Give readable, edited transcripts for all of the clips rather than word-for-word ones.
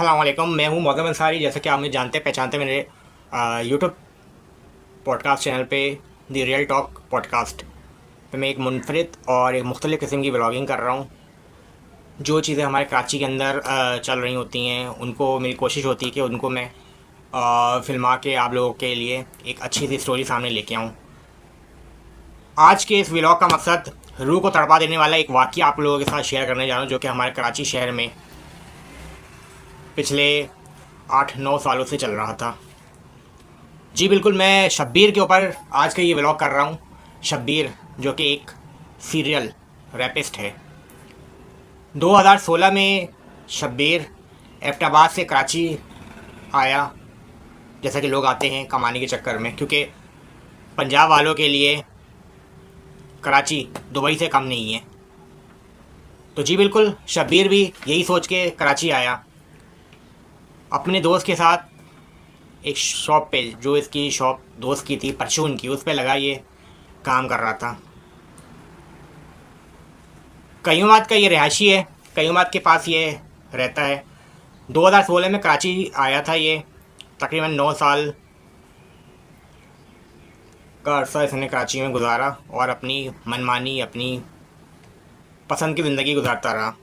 अस्सलाम वालेकुम। मैं हूं मौज़म अंसारी। जैसे कि आप मुझे जानते पहचानते मेरे यूट्यूब पॉडकास्ट चैनल पे द रियल टॉक पॉडकास्ट पे मैं एक मुनफरिद और एक मुख्तलिफ़ किस्म की व्लॉगिंग कर रहा हूं। जो चीज़ें हमारे कराची के अंदर चल रही होती हैं उनको मेरी कोशिश होती है कि उनको मैं फिल्मा के आप लोगों के लिए एक अच्छी सी स्टोरी सामने लेके आऊँ। आज के इस व्लॉग का मकसद रूह को तड़पा देने वाला एक वाक़या आप लोगों के साथ शेयर करने जा रहा हूँ, जो कि हमारे कराची शहर में पिछले 8-9 सालों से चल रहा था। जी बिल्कुल, मैं शब्बीर के ऊपर आज का ये व्लॉग कर रहा हूँ। शब्बीर जो कि एक सीरियल रैपिस्ट है। 2016 में शब्बीर एबटाबाद से कराची आया, जैसा कि लोग आते हैं कमाने के चक्कर में, क्योंकि पंजाब वालों के लिए कराची दुबई से कम नहीं है। तो जी बिल्कुल, शब्बीर भी यही सोच के कराची आया अपने दोस्त के साथ। एक शॉप पे, जो इसकी शॉप दोस्त की थी परचून की, उस पे लगा ये काम कर रहा था। कयूमात का ये रिहायशी है, कयूमात के पास ये रहता है। 2016 में कराची आया था ये। तकरीबन 9 साल का अरसा इसने कराची में गुजारा और अपनी मनमानी, अपनी पसंद की ज़िंदगी गुजारता रहा।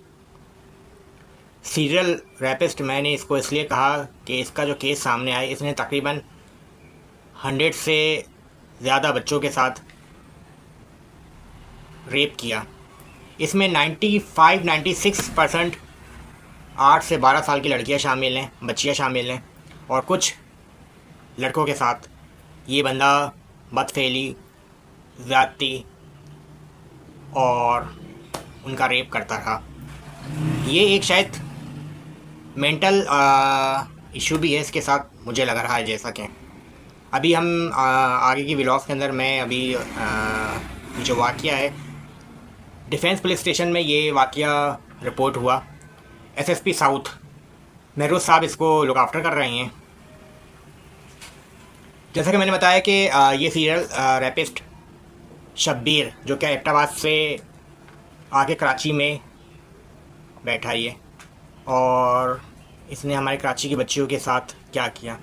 सीरियल रैपिस्ट मैंने इसको इसलिए कहा कि इसका जो केस सामने आया, इसने तकरीबन 100 से ज़्यादा बच्चों के साथ रेप किया। इसमें 95-96% 8 से 12 साल की लड़कियां शामिल हैं, बच्चियां शामिल हैं, और कुछ लड़कों के साथ ये बंदा बदफेली, ज़्यादती और उनका रेप करता रहा। ये एक शायद मेंटल इशू भी है इसके साथ, मुझे लग रहा है। जैसा कि अभी हम आगे की व्लॉग्स के अंदर मैं अभी जो वाक़या है, डिफेंस पुलिस स्टेशन में ये वाक़या रिपोर्ट हुआ। एसएसपी साउथ महरोज साहब इसको लुक आफ्टर कर रहे हैं। जैसा कि मैंने बताया कि ये सीरियल रैपिस्ट शब्बीर, जो कि एबटाबाद से आके कराची में बैठा ही है, और इसने हमारे कराची की बच्चियों के साथ क्या किया।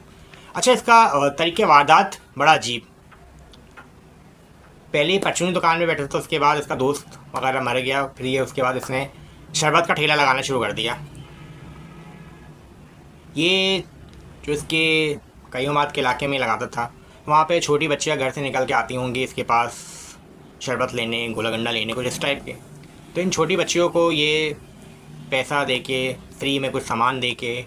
अच्छा, इसका तरीके वारदात बड़ा अजीब। पहले ही परचूनी दुकान में बैठा था, उसके बाद इसका दोस्त वगैरह मर गया, फिर ये उसके बाद इसने शरबत का ठेला लगाना शुरू कर दिया। ये जो इसके कयूमात के इलाके में लगाता था, वहाँ पे छोटी बच्चियाँ घर से निकल के आती होंगी इसके पास शरबत लेने, गोला गंडा लेने, कुछ इस टाइप के। तो इन छोटी बच्चियों को ये पैसा दे के, फ्री में कुछ सामान दे के,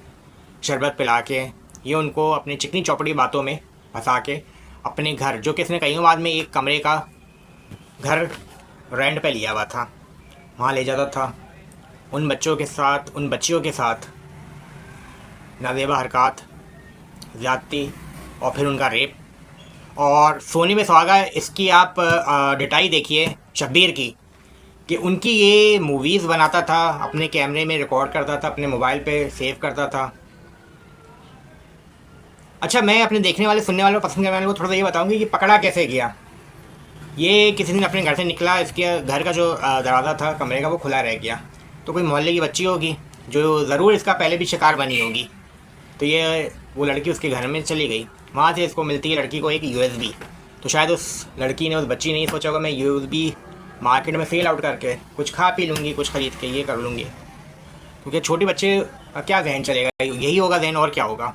शरबत पिला के, ये उनको अपनी चिकनी चौपड़ी बातों में फंसा के अपने घर, जो कि इसने कयूमात में एक कमरे का घर रेंट पे लिया हुआ था, वहाँ ले जाता था। उन बच्चों के साथ, उन बच्चियों के साथ नाजेबा हरकत, ज़्यादती और फिर उनका रेप। और सोने में सुहागा इसकी आप डिटाई देखिए शब्बीर की, कि उनकी ये मूवीज़ बनाता था, अपने कैमरे में रिकॉर्ड करता था, अपने मोबाइल पे सेव करता था। अच्छा, मैं अपने देखने वाले, सुनने वालों, पसंद करने वालों को थोड़ा सा ये बताऊँगी कि पकड़ा कैसे गया। ये किसी दिन अपने घर से निकला, इसके घर का जो दरवाज़ा था कमरे का, वो खुला रह गया। तो कोई मोहल्ले की बच्ची होगी जो ज़रूर इसका पहले भी शिकार बनी होगी। तो ये वो लड़की उसके घर में चली गई। वहाँ से इसको मिलती है लड़की को एक यूएसबी। तो शायद उस लड़की ने, उस बच्ची ने ये सोचा होगा मैं यूएसबी मार्केट में सेल आउट करके कुछ खा पी लूँगी, कुछ ख़रीद के ये कर लूँगी, क्योंकि छोटे बच्चे का क्या जहन चलेगा, यही होगा जहन, और क्या होगा।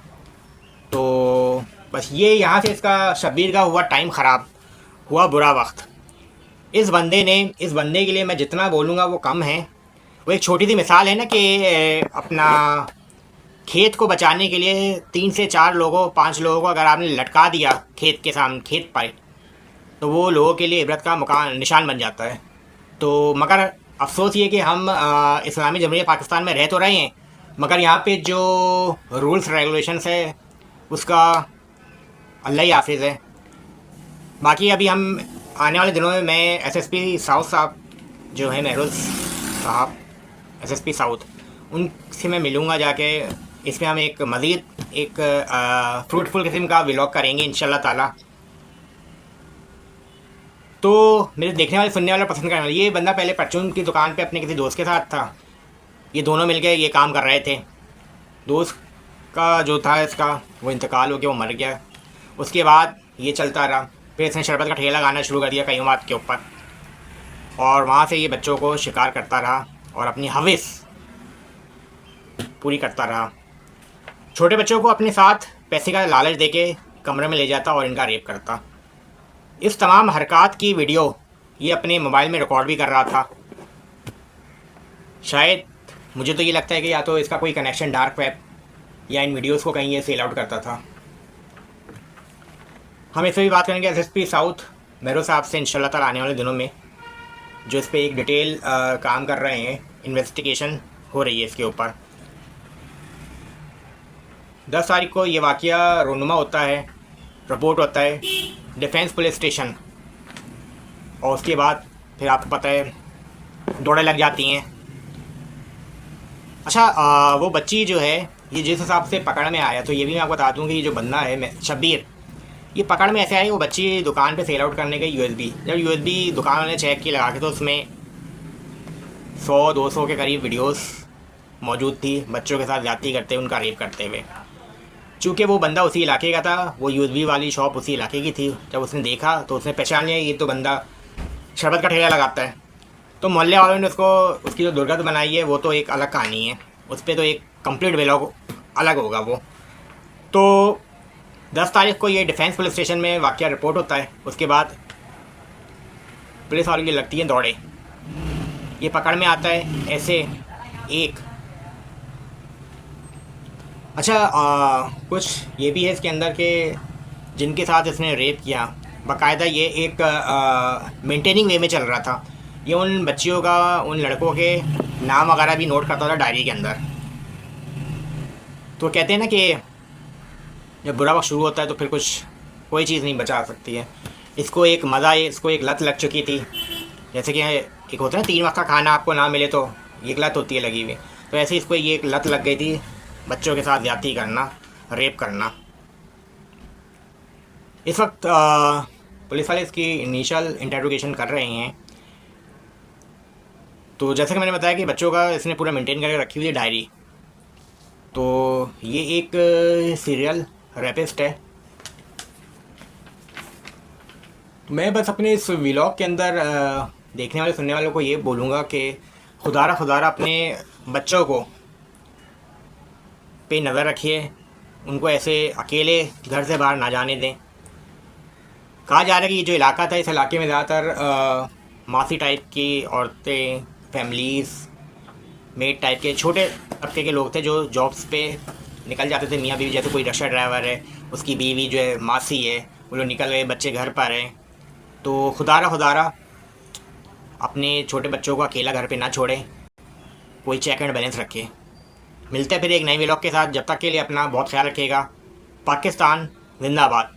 तो बस ये यहाँ से इसका शब्बीर का हुआ टाइम ख़राब, हुआ बुरा वक्त। इस बंदे के लिए मैं जितना बोलूँगा वो कम है। वो एक छोटी सी मिसाल है ना कि अपना खेत को बचाने के लिए 3 से 4 लोगों, 5 लोगों को अगर आपने लटका दिया खेत के सामने, खेत पर, तो वो लोगों के लिए इबरत का मकान निशान बन जाता है। तो मगर अफसोस ये कि हम इस्लामी जमहूरियत पाकिस्तान में रह तो रहे हैं, मगर यहाँ पे जो रूल्स रेगुलेशंस है उसका अल्लाह ही हाफिज़ है। बाकी अभी हम आने वाले दिनों में मैं एसएसपी साउथ साहब जो है, महरोज साहब, एसएसपी साउथ, उनसे मैं मिलूँगा जाके। इसमें हम एक मज़ीद एक फ्रूटफुल किस्म का व्लॉग करेंगे इंशाल्लाह ताला। तो मेरे देखने वाले, सुनने वाले, पसंद करने वाले, ये बंदा पहले परचून की दुकान पे अपने किसी दोस्त के साथ था। ये दोनों मिलकर ये काम कर रहे थे। दोस्त का जो था इसका वो इंतकाल हो गया, वो मर गया। उसके बाद ये चलता रहा, फिर इसने शरबत का ठेला लगाना शुरू कर दिया कई बात के ऊपर, और वहाँ से ये बच्चों को शिकार करता रहा और अपनी हविस पूरी करता रहा। छोटे बच्चों को अपने साथ पैसे का लालच देके कमरे में ले जाता और इनका रेप करता। इस तमाम हरकत की वीडियो ये अपने मोबाइल में रिकॉर्ड भी कर रहा था। शायद मुझे तो ये लगता है कि या तो इसका कोई कनेक्शन डार्क वेब या इन वीडियोस को कहीं ये सेल आउट करता था। हम इससे भी बात करेंगे एसएसपी साउथ मेहरो साहब से इंशाल्लाह ताला आने वाले दिनों में, जो इस पर एक डिटेल काम कर रहे हैं, इन्वेस्टिगेशन हो रही है इसके ऊपर। 10 तारीख को ये वाक़या रोनुमा होता है, रिपोर्ट होता है डिफेंस पुलिस स्टेशन, और उसके बाद फिर आपको पता है दौड़े लग जाती हैं। अच्छा, वो बच्ची जो है ये जिस हिसाब से पकड़ में आया, तो ये भी मैं आपको बता दूँ कि ये जो बंदा है शब्बीर, ये पकड़ में ऐसे आई, वो बच्ची दुकान पे सेल आउट करने के यूएसबी, जब यूएसबी दुकान वाले चेक की लगा के, तो उसमें 100-200 के करीब वीडियोस मौजूद थी बच्चों के साथ ज़्यादती करते हुए, उनका रेप करते हुए। चूँकि वो बंदा उसी इलाके का था, वो यूएसबी वाली शॉप उसी इलाके की थी, जब उसने देखा तो उसने पहचान लिया ये तो बंदा शरबत का ठेला लगाता है। तो मोहल्ले वालों ने उसको, उसकी जो दुर्गत बनाई है वो तो एक अलग कहानी है, उस पर तो एक कंप्लीट व्लॉग अलग होगा वो। तो 10 तारीख को ये डिफेंस पुलिस स्टेशन में वाक़या रिपोर्ट होता है। उसके बाद पुलिस वालों की लगती है दौड़े, ये पकड़ में आता है ऐसे एक। अच्छा, कुछ ये भी है इसके अंदर के जिनके साथ इसने रेप किया, बाकायदा ये एक मेंटेनिंग वे में चल रहा था। ये उन बच्चियों का, उन लड़कों के नाम वगैरह भी नोट करता था डायरी के अंदर। तो कहते हैं ना कि जब बुरा वक्त शुरू होता है तो फिर कुछ कोई चीज़ नहीं बचा सकती है। इसको एक मज़ा, इसको एक लत लग चुकी थी। जैसे कि एक होता है ना 3 वक्त का खाना आपको ना मिले तो एक लत होती है लगी हुई, तो ऐसे इसको ये एक लत लग गई थी, बच्चों के साथ ज़्यादती करना, रेप करना। इस वक्त पुलिस वाले इसकी इनिशियल इंटरोगेशन कर रहे हैं। तो जैसे कि मैंने बताया कि बच्चों का इसने पूरा मेंटेन करके रखी हुई है डायरी। तो ये एक सीरियल रेपिस्ट है। मैं बस अपने इस व्लॉग के अंदर देखने वाले सुनने वालों को ये बोलूँगा कि खुदारा अपने बच्चों को पे नज़र रखिए, उनको ऐसे अकेले घर से बाहर ना जाने दें। कहा जा रहा है कि ये जो इलाका था, इस इलाके में ज़्यादातर मासी टाइप की औरतें, फैमिलीज़, मेड टाइप के छोटे तबके के लोग थे जो जॉब्स पे निकल जाते थे, मियाँ बीवी। जैसे कोई रिक्शा ड्राइवर है, उसकी बीवी जो है मासी है, वो लोग निकल गए, बच्चे घर पर हैं। तो खुदारा अपने छोटे बच्चों को अकेला घर पे ना छोड़ें, कोई चेक एंड बैलेंस रखें। मिलते हैं फिर एक नई व्लॉग के साथ, जब तक के लिए अपना बहुत ख्याल रखिएगा। पाकिस्तान जिंदाबाद।